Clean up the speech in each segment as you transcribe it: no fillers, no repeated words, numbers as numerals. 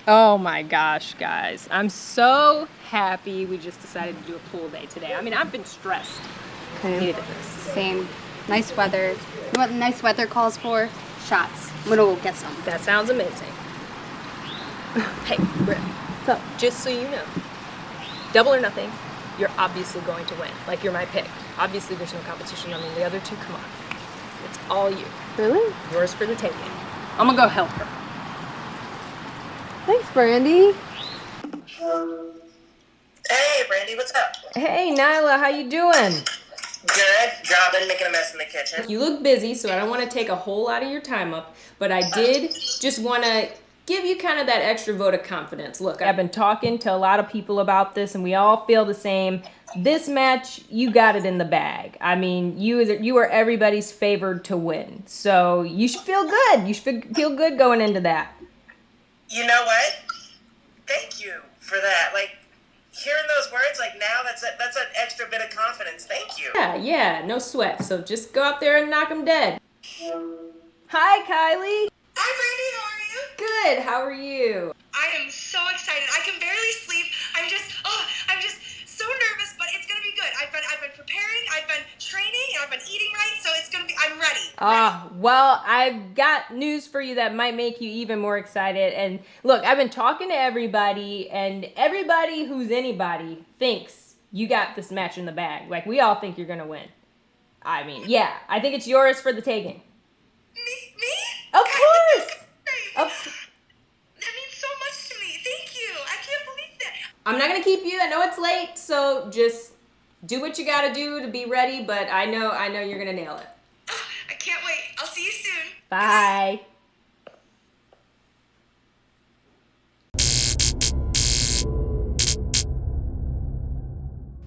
Oh my gosh, guys. I'm so happy we just decided to do a pool day today. I mean, I've been stressed. Okay. Needed this. Same. Nice weather. You know what nice weather calls for? Shots. I'm gonna go get some. That sounds amazing. Hey, Britt. So, Just so you know, double or nothing, you're obviously going to win. Like, you're my pick. Obviously, there's no competition on the other two. Come on. It's all you. really? Yours for the taking. I'm gonna go help her. Thanks, Brandy. Hey, Brandy, what's up? Hey, Nyla, how you doing? Good. Jobbing, making a mess in the kitchen. You look busy, so I don't want to take a whole lot of your time up, but I did just want to give you kind of that extra vote of confidence. Look, I've been talking to a lot of people about this, and we all feel the same. This match, you got it in the bag. I mean, you are everybody's favored to win, so you should feel good. You should feel good going into that. You know what? Thank you for that. Like, hearing those words, like, now that's an extra bit of confidence. Thank you. Yeah, no sweat. So just go out there and knock them dead. Hi, Kylie. Hi, Brandy, how are you? Good. How are you? I am so excited. I can barely sleep. I'm just so nervous, but it's gonna be good. I've been preparing, I've been training, and I've been eating right, so it's gonna be, I'm ready. Well, I've got news for you that might make you even more excited. And look, I've been talking to everybody, and everybody who's anybody thinks you got this match in the bag. Like, we all think you're gonna win. I mean, yeah, I think it's yours for the taking. Me? Of course! That means so much to me. Thank you. I can't believe that. I'm not gonna keep you. I know it's late, so just do what you gotta do to be ready, but I know you're gonna nail it. I can't wait. I'll see you soon. Bye.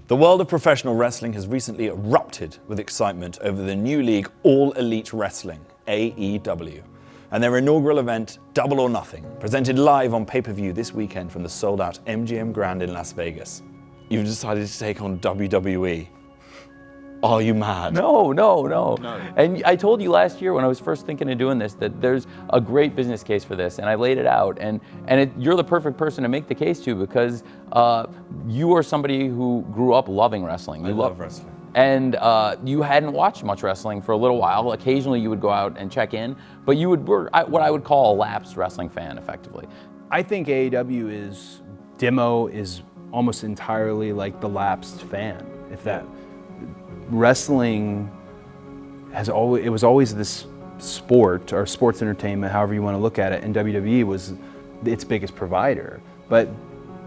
The world of professional wrestling has recently erupted with excitement over the new league All Elite Wrestling, AEW, and their inaugural event, Double or Nothing, presented live on pay-per-view this weekend from the sold-out MGM Grand in Las Vegas. You've decided to take on WWE. Are you mad? No. And I told you last year when I was first thinking of doing this that there's a great business case for this, and I laid it out. And you're the perfect person to make the case to because you are somebody who grew up loving wrestling. I love wrestling. And you hadn't watched much wrestling for a little while. Occasionally you would go out and check in, but you were what I would call a lapsed wrestling fan, effectively. I think AEW demo is almost entirely like the lapsed fan. If that wrestling it was always this sport or sports entertainment, however you want to look at it, and WWE was its biggest provider. But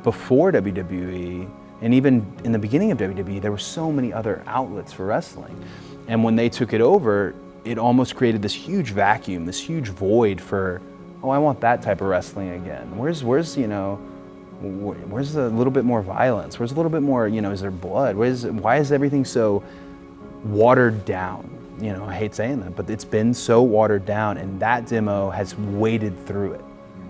before WWE, and even in the beginning of WWE, there were so many other outlets for wrestling. And when they took it over, it almost created this huge vacuum, this huge void for, oh, I want that type of wrestling again. Where's a little bit more violence? Where's a little bit more, is there blood? Why is everything so watered down? I hate saying that, but it's been so watered down, and that demo has waded through it.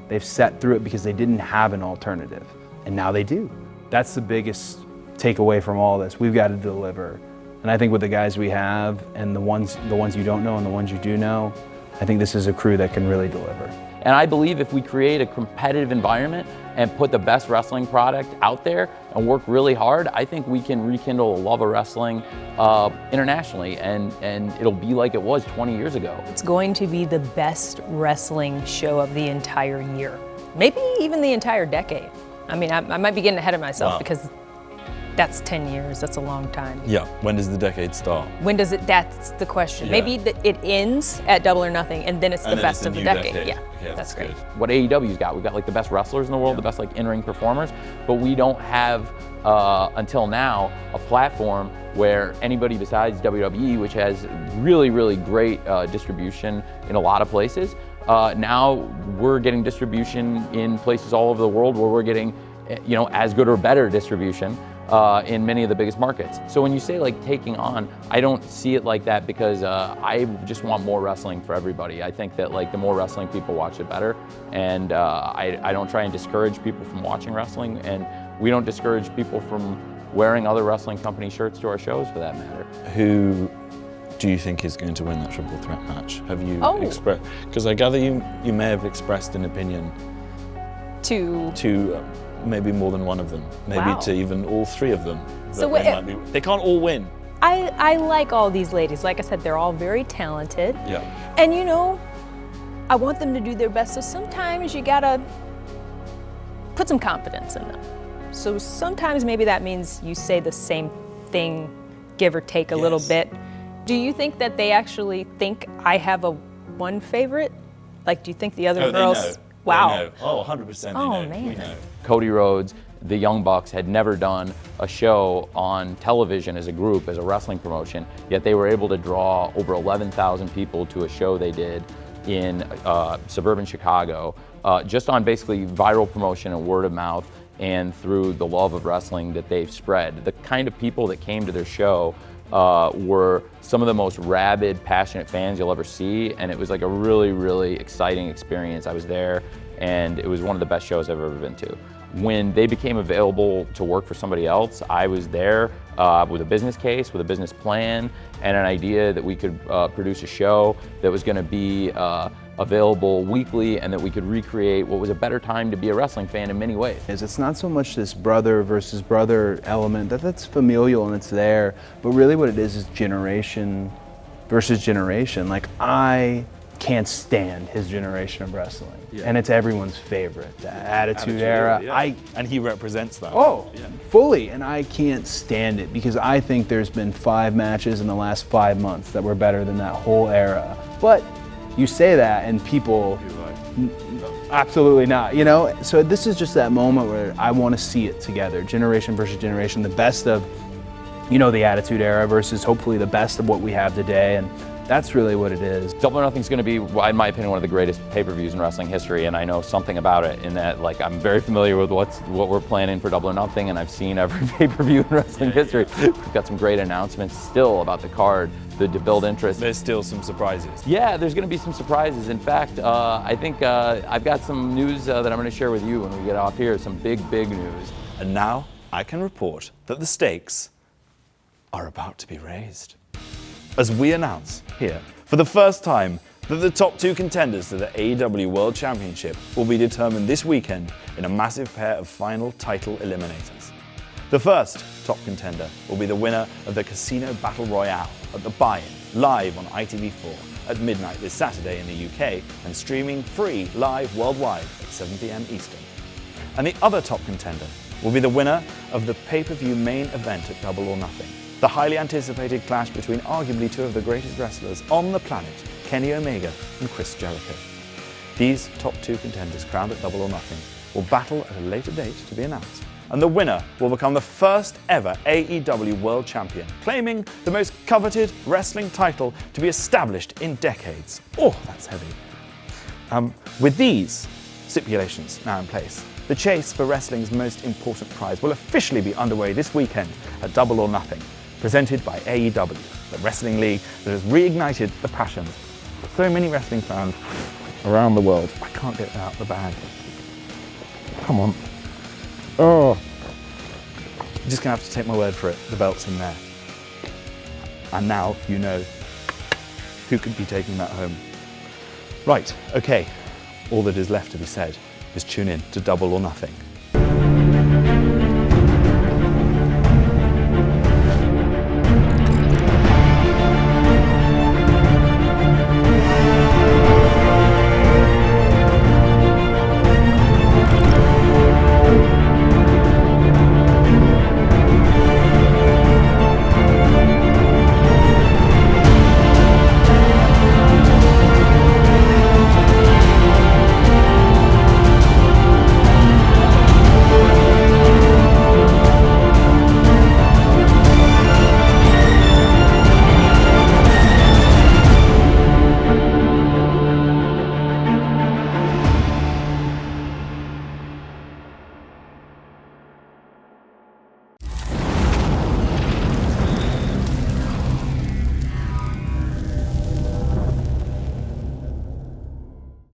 They've sat through it because they didn't have an alternative, and now they do. That's the biggest takeaway from all this. We've got to deliver. And I think with the guys we have and the ones you don't know and the ones you do know, I think this is a crew that can really deliver. And I believe if we create a competitive environment and put the best wrestling product out there and work really hard, I think we can rekindle a love of wrestling internationally, and it'll be like it was 20 years ago. It's going to be the best wrestling show of the entire year, maybe even the entire decade. I mean, I might be getting ahead of myself because that's 10 years, that's a long time. Yeah, when does the decade start? When does it, that's the question. Yeah. Maybe it ends at Double or Nothing and then it's the best of the decade. Yeah, that's great. What AEW's got, we've got like the best wrestlers in the world, the best like in-ring performers, but we don't have, until now, a platform where anybody besides WWE, which has really, really great distribution in a lot of places, now we're getting distribution in places all over the world where we're getting, as good or better distribution in many of the biggest markets. So when you say like taking on, I don't see it like that because I just want more wrestling for everybody. I think that like the more wrestling people watch, the better. And I don't try and discourage people from watching wrestling, and we don't discourage people from wearing other wrestling company shirts to our shows for that matter. Who do you think is going to win that triple threat match? Have you expressed, because I gather you may have expressed an opinion to maybe more than one of them, maybe Wow. to even all three of them. So That they can't all win. I like all these ladies. Like I said, they're all very talented. Yeah. And you know, I want them to do their best. So sometimes you gotta put some confidence in them. So sometimes maybe that means you say the same thing, give or take a little Yes. bit. Do you think that they actually think I have one favorite? Like, do you think the other girls? They know. Wow. They know. Oh, 100% they Oh, know. man. We know. Cody Rhodes, the Young Bucks, had never done a show on television as a group, as a wrestling promotion, yet they were able to draw over 11,000 people to a show they did in suburban Chicago, just on basically viral promotion and word of mouth, and through the love of wrestling that they've spread. The kind of people that came to their show were some of the most rabid, passionate fans you'll ever see, and it was like a really, really exciting experience. I was there, and it was one of the best shows I've ever been to. When they became available to work for somebody else, I was there with a business case, with a business plan, and an idea that we could produce a show that was going to be available weekly, and that we could recreate what was a better time to be a wrestling fan in many ways. It's not so much this brother versus brother element, that's familial and it's there, but really what it is generation versus generation. Like, I can't stand his generation of wrestling, and it's everyone's favorite, the Attitude Era. Yeah. And he represents that. Fully, and I can't stand it because I think there's been 5 matches in the last 5 months that were better than that whole era. But you say that and people, absolutely not, you know? So this is just that moment where I want to see it together, generation versus generation, the best of, you know, the Attitude Era versus hopefully the best of what we have today, and that's really what it is. Double or Nothing's going to be, in my opinion, one of the greatest pay-per-views in wrestling history, and I know something about it in that, like, I'm very familiar with what we're planning for Double or Nothing, and I've seen every pay-per-view in wrestling history. We've got some great announcements still about the card to build interest. There's still some surprises. Yeah, there's going to be some surprises. In fact, I think I've got some news that I'm going to share with you when we get off here. Some big news. And now I can report that the stakes are about to be raised, as we announce here for the first time that the top 2 contenders to the AEW World Championship will be determined this weekend in a massive pair of final title eliminators. The first top contender will be the winner of the Casino Battle Royale at the Buy-In, live on ITV4 at midnight this Saturday in the UK and streaming free live worldwide at 7 p.m. Eastern. And the other top contender will be the winner of the pay-per-view main event at Double or Nothing, the highly anticipated clash between arguably 2 of the greatest wrestlers on the planet, Kenny Omega and Chris Jericho. These top 2 contenders crowned at Double or Nothing will battle at a later date to be announced, and the winner will become the first ever AEW World Champion, claiming the most coveted wrestling title to be established in decades. Oh, that's heavy. With these stipulations now in place, the chase for wrestling's most important prize will officially be underway this weekend at Double or Nothing, presented by AEW, the wrestling league that has reignited the passions of so many wrestling fans around the world. I can't get that out of the bag. Come on. Oh. You're just gonna have to take my word for it. The belt's in there. And now you know who could be taking that home. Right, okay. All that is left to be said is tune in to Double or Nothing